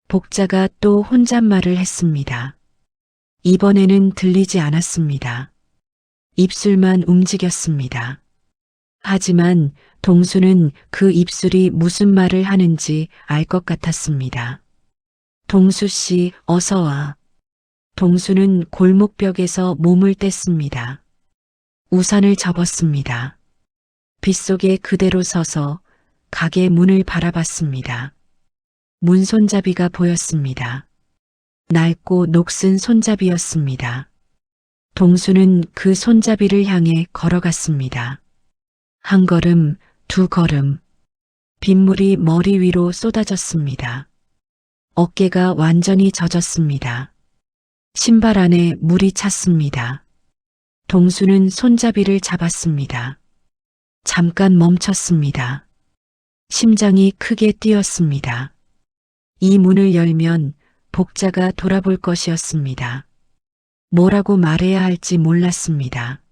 복자가 또 혼잣말을 했습니다. 이번에는 들리지 않았습니다. 입술만 움직였습니다. 하지만 동수는 그 입술이 무슨 말을 하는지 알 것 같았습니다. 동수 씨, 어서 와. 동수는 골목벽에서 몸을 뗐습니다. 우산을 접었습니다. 빗속에 그대로 서서 가게 문을 바라봤습니다. 문 손잡이가 보였습니다. 낡고 녹슨 손잡이였습니다. 동수는 그 손잡이를 향해 걸어갔습니다. 한 걸음, 두 걸음. 빗물이 머리 위로 쏟아졌습니다. 어깨가 완전히 젖었습니다. 신발 안에 물이 찼습니다. 동수는 손잡이를 잡았습니다. 잠깐 멈췄습니다. 심장이 크게 뛰었습니다. 이 문을 열면 복자가 돌아볼 것이었습니다. 뭐라고 말해야 할지 몰랐습니다.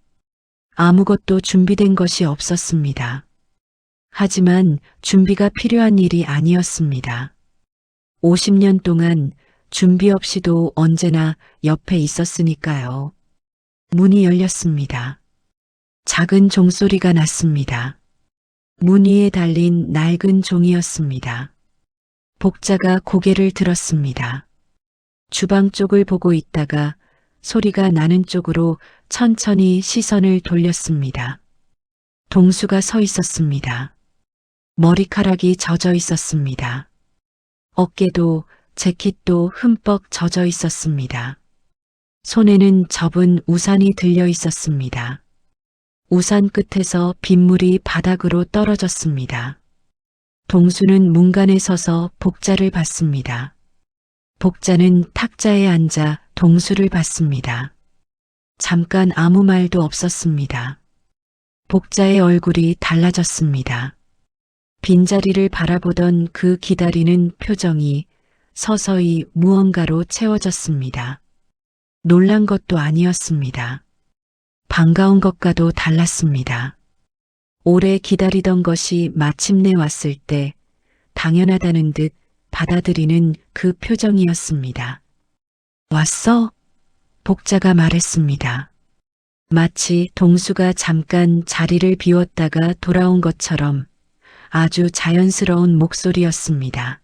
아무것도 준비된 것이 없었습니다. 하지만 준비가 필요한 일이 아니었습니다. 50년 동안 준비 없이도 언제나 옆에 있었으니까요. 문이 열렸습니다. 작은 종소리가 났습니다. 문 위에 달린 낡은 종이었습니다. 복자가 고개를 들었습니다. 주방 쪽을 보고 있다가 소리가 나는 쪽으로 천천히 시선을 돌렸습니다. 동수가 서 있었습니다. 머리카락이 젖어 있었습니다. 어깨도 재킷도 흠뻑 젖어 있었습니다. 손에는 접은 우산이 들려 있었습니다. 우산 끝에서 빗물이 바닥으로 떨어졌습니다. 동수는 문간에 서서 복자를 봤습니다. 복자는 탁자에 앉아 동수를 봤습니다. 잠깐 아무 말도 없었습니다. 복자의 얼굴이 달라졌습니다. 빈자리를 바라보던 그 기다리는 표정이 서서히 무언가로 채워졌습니다. 놀란 것도 아니었습니다. 반가운 것과도 달랐습니다. 오래 기다리던 것이 마침내 왔을 때 당연하다는 듯 받아들이는 그 표정이었습니다. 왔어? 복자가 말했습니다. 마치 동수가 잠깐 자리를 비웠다가 돌아온 것처럼 아주 자연스러운 목소리였습니다.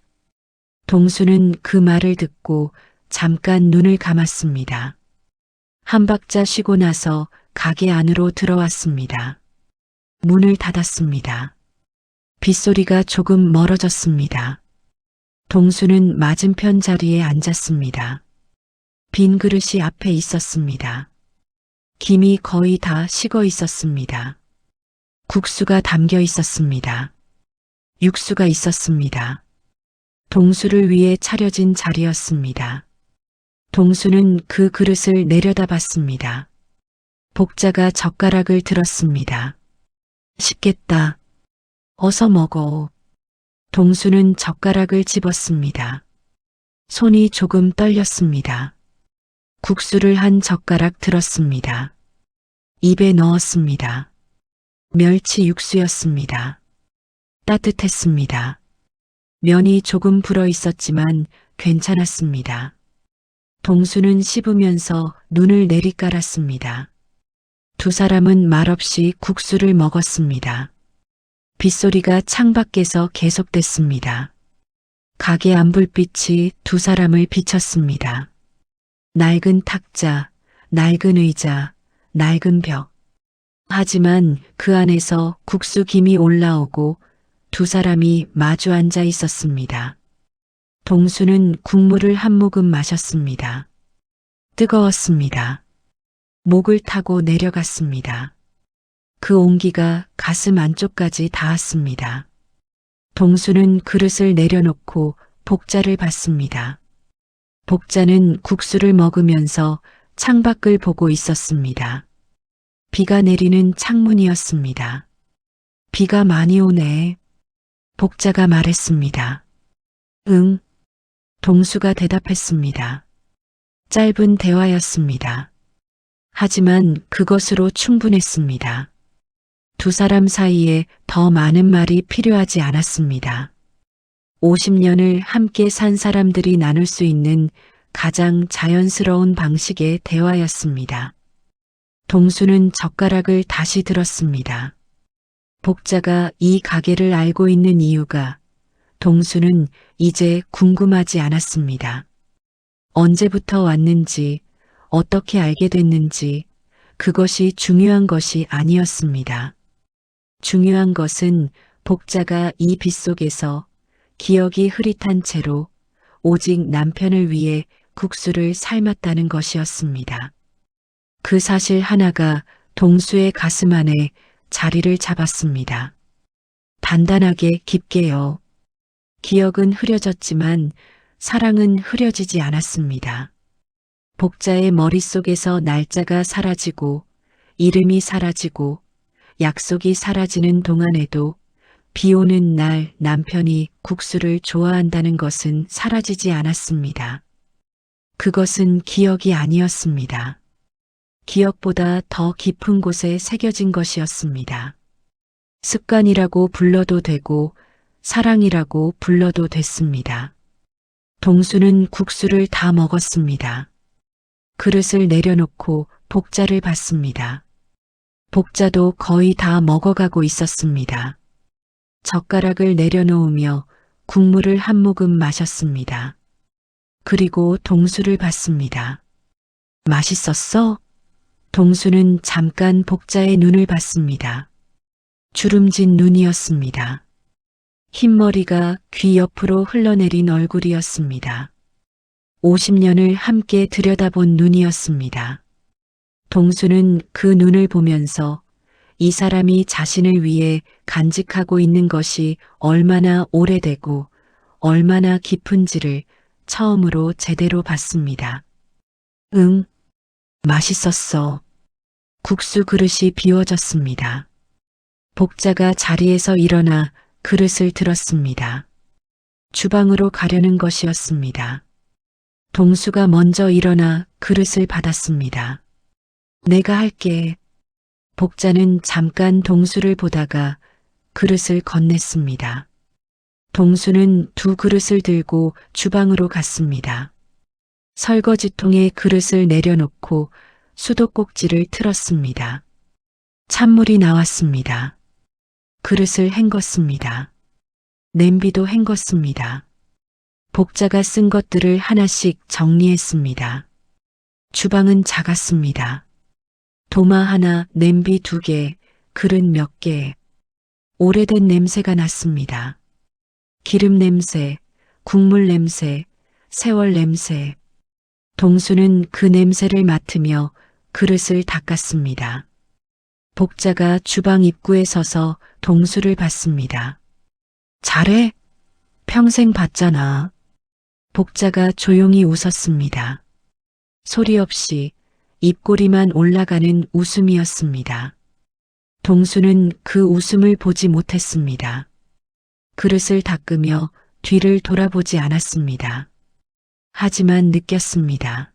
동수는 그 말을 듣고 잠깐 눈을 감았습니다. 한 박자 쉬고 나서 가게 안으로 들어왔습니다. 문을 닫았습니다. 빗소리가 조금 멀어졌습니다. 동수는 맞은편 자리에 앉았습니다. 빈 그릇이 앞에 있었습니다. 김이 거의 다 식어 있었습니다. 국수가 담겨 있었습니다. 육수가 있었습니다. 동수를 위해 차려진 자리였습니다. 동수는 그 그릇을 내려다봤습니다. 복자가 젓가락을 들었습니다. 식겠다. 어서 먹어. 동수는 젓가락을 집었습니다. 손이 조금 떨렸습니다. 국수를 한 젓가락 들었습니다. 입에 넣었습니다. 멸치 육수였습니다. 따뜻했습니다. 면이 조금 불어 있었지만 괜찮았습니다. 동수는 씹으면서 눈을 내리깔았습니다. 두 사람은 말없이 국수를 먹었습니다. 빗소리가 창밖에서 계속됐습니다. 가게 안불빛이 두 사람을 비쳤습니다. 낡은 탁자, 낡은 의자, 낡은 벽. 하지만 그 안에서 국수 김이 올라오고 두 사람이 마주 앉아 있었습니다. 동수는 국물을 한 모금 마셨습니다. 뜨거웠습니다. 목을 타고 내려갔습니다. 그 온기가 가슴 안쪽까지 닿았습니다. 동수는 그릇을 내려놓고 복자를 봤습니다. 복자는 국수를 먹으면서 창밖을 보고 있었습니다. 비가 내리는 창문이었습니다. 비가 많이 오네. 복자가 말했습니다. 응. 동수가 대답했습니다. 짧은 대화였습니다. 하지만 그것으로 충분했습니다. 두 사람 사이에 더 많은 말이 필요하지 않았습니다. 50년을 함께 산 사람들이 나눌 수 있는 가장 자연스러운 방식의 대화였습니다. 동수는 젓가락을 다시 들었습니다. 복자가 이 가게를 알고 있는 이유가 동수는 이제 궁금하지 않았습니다. 언제부터 왔는지, 어떻게 알게 됐는지 그것이 중요한 것이 아니었습니다. 중요한 것은 복자가 이 빗속에서 기억이 흐릿한 채로 오직 남편을 위해 국수를 삶았다는 것이었습니다. 그 사실 하나가 동수의 가슴 안에 자리를 잡았습니다. 단단하게 깊게요. 기억은 흐려졌지만 사랑은 흐려지지 않았습니다. 복자의 머릿속에서 날짜가 사라지고 이름이 사라지고 약속이 사라지는 동안에도 비 오는 날 남편이 국수를 좋아한다는 것은 사라지지 않았습니다. 그것은 기억이 아니었습니다. 기억보다 더 깊은 곳에 새겨진 것이었습니다. 습관이라고 불러도 되고 사랑이라고 불러도 됐습니다. 동수는 국수를 다 먹었습니다. 그릇을 내려놓고 복자를 봤습니다. 복자도 거의 다 먹어가고 있었습니다. 젓가락을 내려놓으며 국물을 한 모금 마셨습니다. 그리고 동수를 봤습니다. 맛있었어? 동수는 잠깐 복자의 눈을 봤습니다. 주름진 눈이었습니다. 흰머리가 귀 옆으로 흘러내린 얼굴이었습니다. 50년을 함께 들여다본 눈이었습니다. 동수는 그 눈을 보면서 이 사람이 자신을 위해 간직하고 있는 것이 얼마나 오래되고 얼마나 깊은지를 처음으로 제대로 봤습니다. 응, 맛있었어. 국수 그릇이 비워졌습니다. 복자가 자리에서 일어나 그릇을 들었습니다. 주방으로 가려는 것이었습니다. 동수가 먼저 일어나 그릇을 받았습니다. 내가 할게. 복자는 잠깐 동수를 보다가 그릇을 건넸습니다. 동수는 두 그릇을 들고 주방으로 갔습니다. 설거지통에 그릇을 내려놓고 수도꼭지를 틀었습니다. 찬물이 나왔습니다. 그릇을 헹궜습니다. 냄비도 헹궜습니다. 복자가 쓴 것들을 하나씩 정리했습니다. 주방은 작았습니다. 도마 하나, 냄비 2개, 그릇 몇 개. 오래된 냄새가 났습니다. 기름 냄새, 국물 냄새, 세월 냄새. 동수는 그 냄새를 맡으며 그릇을 닦았습니다. 복자가 주방 입구에 서서 동수를 봤습니다. 잘해? 평생 봤잖아. 복자가 조용히 웃었습니다. 소리 없이 입꼬리만 올라가는 웃음이었습니다. 동수는 그 웃음을 보지 못했습니다. 그릇을 닦으며 뒤를 돌아보지 않았습니다. 하지만 느꼈습니다.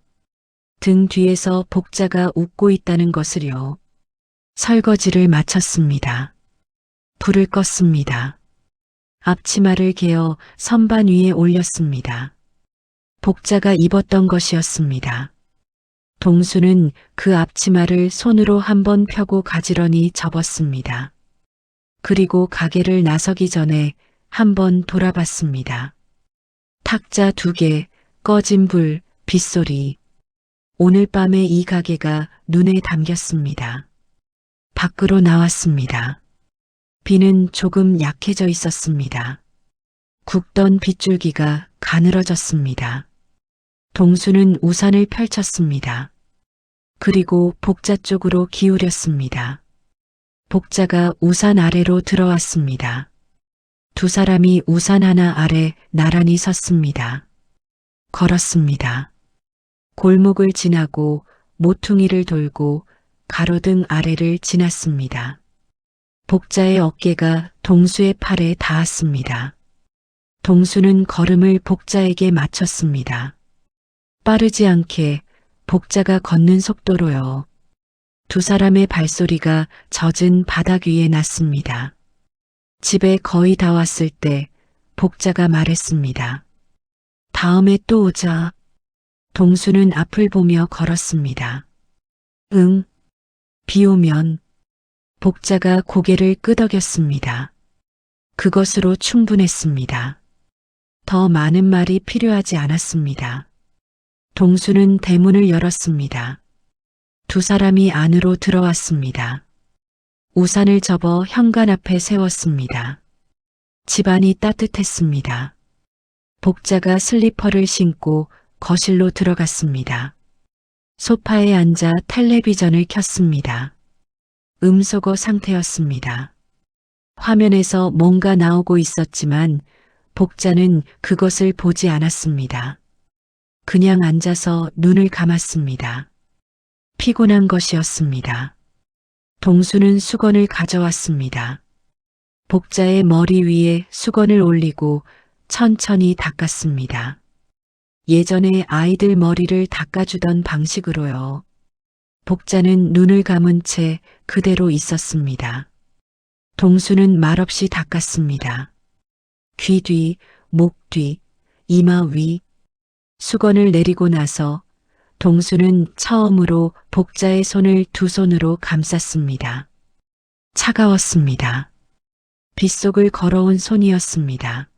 등 뒤에서 복자가 웃고 있다는 것을요. 설거지를 마쳤습니다. 불을 껐습니다. 앞치마를 개어 선반 위에 올렸습니다. 복자가 입었던 것이었습니다. 동수는 그 앞치마를 손으로 한번 펴고 가지런히 접었습니다. 그리고 가게를 나서기 전에 한번 돌아봤습니다. 탁자 2개, 꺼진 불, 빗소리. 오늘 밤에 이 가게가 눈에 담겼습니다. 밖으로 나왔습니다. 비는 조금 약해져 있었습니다. 굵던 빗줄기가 가늘어졌습니다. 동수는 우산을 펼쳤습니다. 그리고 복자 쪽으로 기울였습니다. 복자가 우산 아래로 들어왔습니다. 두 사람이 우산 하나 아래 나란히 섰습니다. 걸었습니다. 골목을 지나고 모퉁이를 돌고 가로등 아래를 지났습니다. 복자의 어깨가 동수의 팔에 닿았습니다. 동수는 걸음을 복자에게 맞췄습니다. 빠르지 않게 복자가 걷는 속도로요. 두 사람의 발소리가 젖은 바닥 위에 났습니다. 집에 거의 다 왔을 때 복자가 말했습니다. 다음에 또 오자. 동수는 앞을 보며 걸었습니다. 응. 비 오면. 복자가 고개를 끄덕였습니다. 그것으로 충분했습니다. 더 많은 말이 필요하지 않았습니다. 동수는 대문을 열었습니다. 두 사람이 안으로 들어왔습니다. 우산을 접어 현관 앞에 세웠습니다. 집안이 따뜻했습니다. 복자가 슬리퍼를 신고 거실로 들어갔습니다. 소파에 앉아 텔레비전을 켰습니다. 음소거 상태였습니다. 화면에서 뭔가 나오고 있었지만 복자는 그것을 보지 않았습니다. 그냥 앉아서 눈을 감았습니다. 피곤한 것이었습니다. 동수는 수건을 가져왔습니다. 복자의 머리 위에 수건을 올리고 천천히 닦았습니다. 예전에 아이들 머리를 닦아주던 방식으로요. 복자는 눈을 감은 채 그대로 있었습니다. 동수는 말없이 닦았습니다. 귀 뒤, 목 뒤, 이마 위. 수건을 내리고 나서 동수는 처음으로 복자의 손을 두 손으로 감쌌습니다. 차가웠습니다. 빗속을 걸어온 손이었습니다.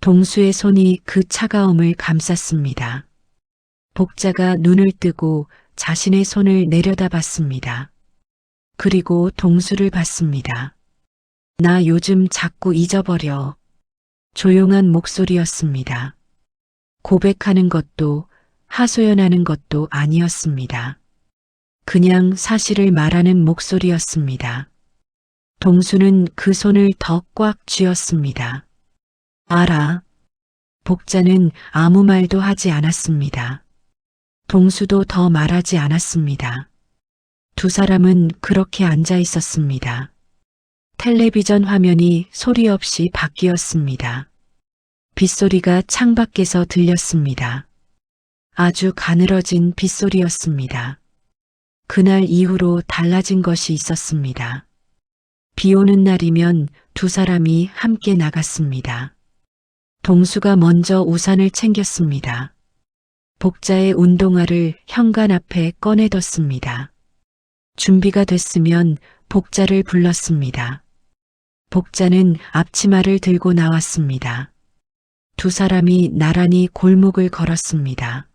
동수의 손이 그 차가움을 감쌌습니다. 복자가 눈을 뜨고 자신의 손을 내려다봤습니다. 그리고 동수를 봤습니다. 나 요즘 자꾸 잊어버려. 조용한 목소리였습니다. 고백하는 것도 하소연하는 것도 아니었습니다. 그냥 사실을 말하는 목소리였습니다. 동수는 그 손을 더 꽉 쥐었습니다. 알아. 복자는 아무 말도 하지 않았습니다. 동수도 더 말하지 않았습니다. 두 사람은 그렇게 앉아 있었습니다. 텔레비전 화면이 소리 없이 바뀌었습니다. 빗소리가 창밖에서 들렸습니다. 아주 가늘어진 빗소리였습니다. 그날 이후로 달라진 것이 있었습니다. 비 오는 날이면 두 사람이 함께 나갔습니다. 동수가 먼저 우산을 챙겼습니다. 복자의 운동화를 현관 앞에 꺼내뒀습니다. 준비가 됐으면 복자를 불렀습니다. 복자는 앞치마를 들고 나왔습니다. 두 사람이 나란히 골목을 걸었습니다.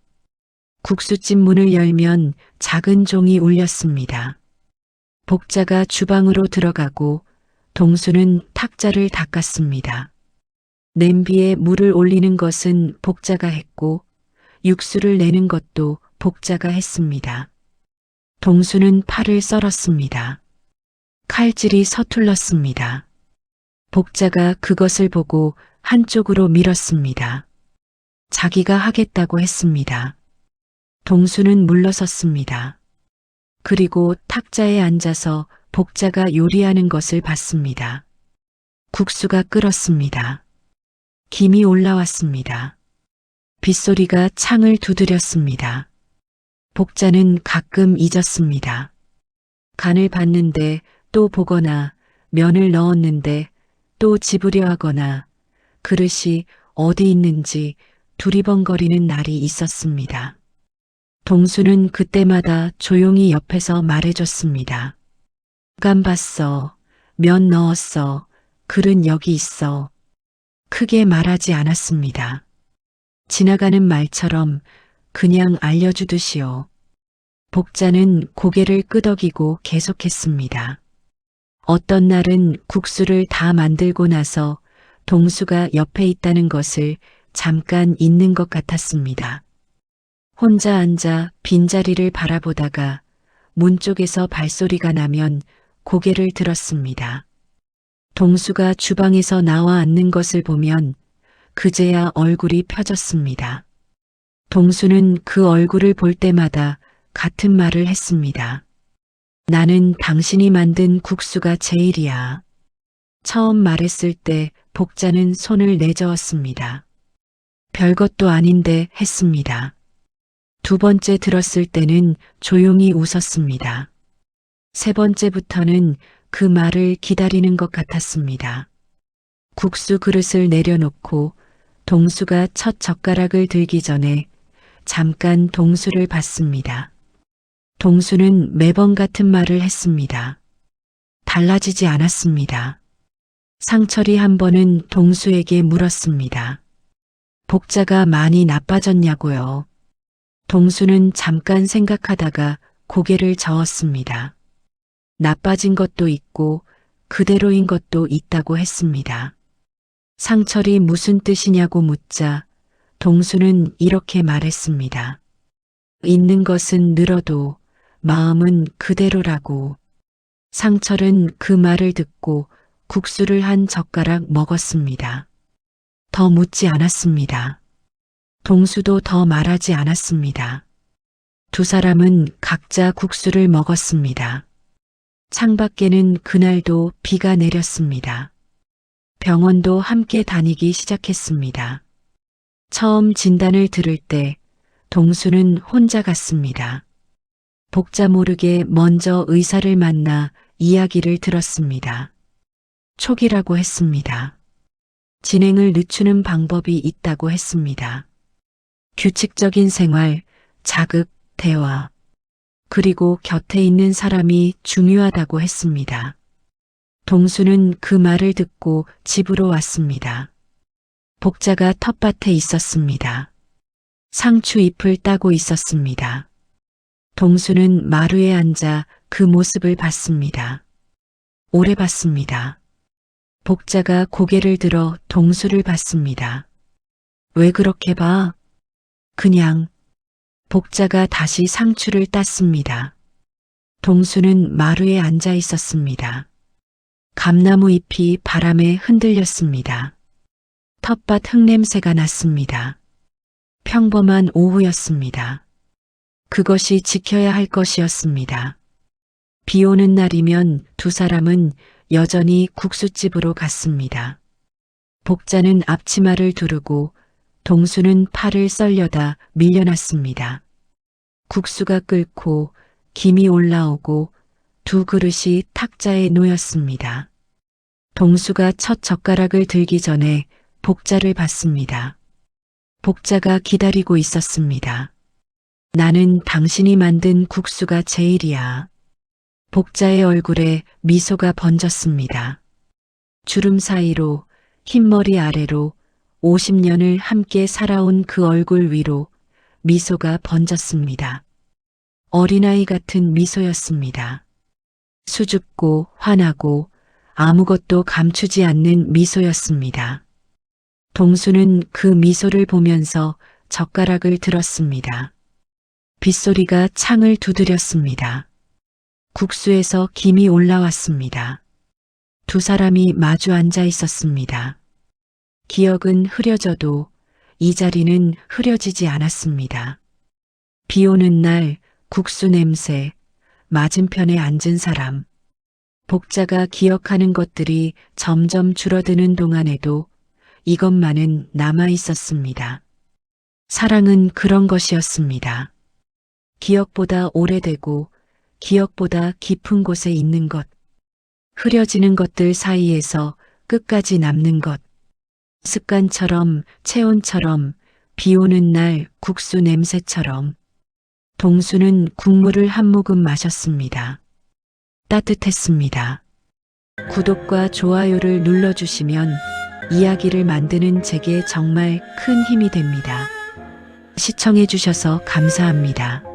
국수집 문을 열면 작은 종이 울렸습니다. 복자가 주방으로 들어가고 동수는 탁자를 닦았습니다. 냄비에 물을 올리는 것은 복자가 했고 육수를 내는 것도 복자가 했습니다. 동수는 팔을 썰었습니다. 칼질이 서툴렀습니다. 복자가 그것을 보고 한쪽으로 밀었습니다. 자기가 하겠다고 했습니다. 동수는 물러섰습니다. 그리고 탁자에 앉아서 복자가 요리하는 것을 봤습니다. 국수가 끓었습니다. 김이 올라왔습니다. 빗소리가 창을 두드렸습니다. 복자는 가끔 잊었습니다. 간을 봤는데 또 보거나 면을 넣었는데 또 집으려 하거나 그릇이 어디 있는지 두리번거리는 날이 있었습니다. 동수는 그때마다 조용히 옆에서 말해줬습니다. 간 봤어. 면 넣었어. 그릇 여기 있어. 크게 말하지 않았습니다. 지나가는 말처럼 그냥 알려주듯이요. 복자는 고개를 끄덕이고 계속했습니다. 어떤 날은 국수를 다 만들고 나서 동수가 옆에 있다는 것을 잠깐 잊는 것 같았습니다. 혼자 앉아 빈자리를 바라보다가 문 쪽에서 발소리가 나면 고개를 들었습니다. 동수가 주방에서 나와 앉는 것을 보면 그제야 얼굴이 펴졌습니다. 동수는 그 얼굴을 볼 때마다 같은 말을 했습니다. 나는 당신이 만든 국수가 제일이야. 처음 말했을 때 복자는 손을 내저었습니다. 별것도 아닌데 했습니다. 두 번째 들었을 때는 조용히 웃었습니다. 세 번째부터는 그 말을 기다리는 것 같았습니다. 국수 그릇을 내려놓고 동수가 첫 젓가락을 들기 전에 잠깐 동수를 봤습니다. 동수는 매번 같은 말을 했습니다. 달라지지 않았습니다. 상철이 한 번은 동수에게 물었습니다. 복자가 많이 나빠졌냐고요. 동수는 잠깐 생각하다가 고개를 저었습니다. 나빠진 것도 있고 그대로인 것도 있다고 했습니다. 상철이 무슨 뜻이냐고 묻자 동수는 이렇게 말했습니다. 있는 것은 늘어도 마음은 그대로라고. 상철은 그 말을 듣고 국수를 한 젓가락 먹었습니다. 더 묻지 않았습니다. 동수도 더 말하지 않았습니다. 두 사람은 각자 국수를 먹었습니다. 창밖에는 그날도 비가 내렸습니다. 병원도 함께 다니기 시작했습니다. 처음 진단을 들을 때 동수는 혼자 갔습니다. 복자 모르게 먼저 의사를 만나 이야기를 들었습니다. 촉이라고 했습니다. 진행을 늦추는 방법이 있다고 했습니다. 규칙적인 생활, 자극, 대화, 그리고 곁에 있는 사람이 중요하다고 했습니다. 동수는 그 말을 듣고 집으로 왔습니다. 복자가 텃밭에 있었습니다. 상추 잎을 따고 있었습니다. 동수는 마루에 앉아 그 모습을 봤습니다. 오래 봤습니다. 복자가 고개를 들어 동수를 봤습니다. 왜 그렇게 봐? 그냥. 복자가 다시 상추를 땄습니다. 동수는 마루에 앉아 있었습니다. 감나무 잎이 바람에 흔들렸습니다. 텃밭 흙냄새가 났습니다. 평범한 오후였습니다. 그것이 지켜야 할 것이었습니다. 비 오는 날이면 두 사람은 여전히 국수집으로 갔습니다. 복자는 앞치마를 두르고 동수는 팔을 썰려다 밀려났습니다. 국수가 끓고 김이 올라오고 두 그릇이 탁자에 놓였습니다. 동수가 첫 젓가락을 들기 전에 복자를 봤습니다. 복자가 기다리고 있었습니다. 나는 당신이 만든 국수가 제일이야. 복자의 얼굴에 미소가 번졌습니다. 주름 사이로 흰머리 아래로 50년을 함께 살아온 그 얼굴 위로 미소가 번졌습니다. 어린아이 같은 미소였습니다. 수줍고 환하고 아무것도 감추지 않는 미소였습니다. 동수는 그 미소를 보면서 젓가락을 들었습니다. 빗소리가 창을 두드렸습니다. 국수에서 김이 올라왔습니다. 두 사람이 마주 앉아 있었습니다. 기억은 흐려져도 이 자리는 흐려지지 않았습니다. 비 오는 날 국수 냄새, 맞은편에 앉은 사람. 복자가 기억하는 것들이 점점 줄어드는 동안에도 이것만은 남아 있었습니다. 사랑은 그런 것이었습니다. 기억보다 오래되고 기억보다 깊은 곳에 있는 것. 흐려지는 것들 사이에서 끝까지 남는 것. 습관처럼, 체온처럼, 비 오는 날 국수 냄새처럼. 동수는 국물을 한 모금 마셨습니다. 따뜻했습니다. 구독과 좋아요를 눌러주시면 이야기를 만드는 제게 정말 큰 힘이 됩니다. 시청해주셔서 감사합니다.